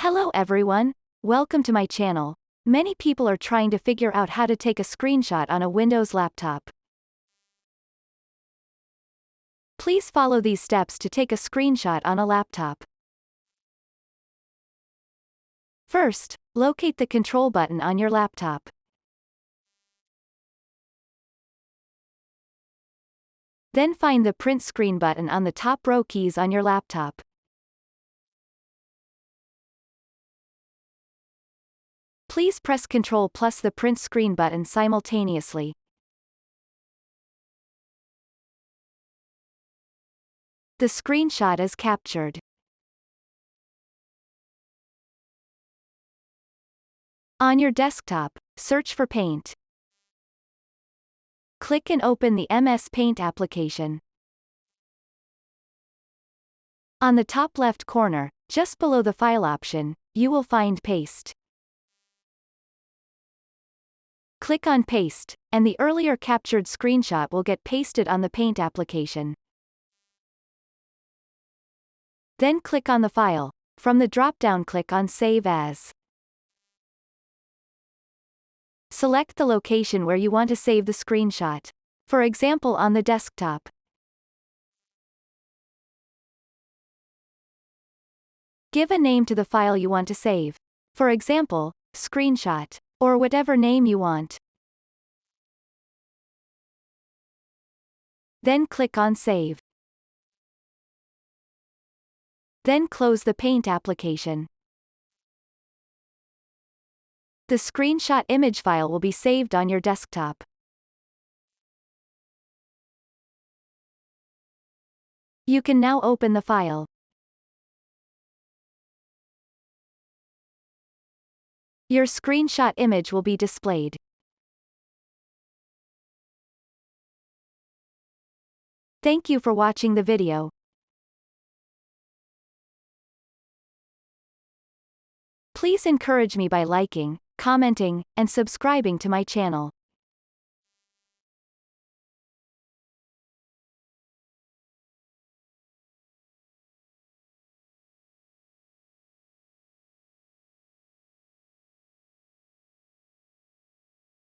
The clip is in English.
Hello everyone, welcome to my channel. Many people are trying to figure out how to take a screenshot on a Windows laptop. Please follow these steps to take a screenshot on a laptop. First, locate the control button on your laptop. Then find the print screen button on the top row keys on your laptop. Please press Ctrl plus the print screen button simultaneously. The screenshot is captured. On your desktop, search for Paint. Click and open the MS Paint application. On the top left corner, just below the File option, you will find Paste. Click on Paste, and the earlier captured screenshot will get pasted on the Paint application. Then click on the file. From the drop-down, click on Save As. Select the location where you want to save the screenshot. For example, on the desktop. Give a name to the file you want to save. For example, screenshot, or whatever name you want. Then click on Save. Then close the Paint application. The screenshot image file will be saved on your desktop. You can now open the file. Your screenshot image will be displayed. Thank you for watching the video. Please encourage me by liking, commenting, and subscribing to my channel.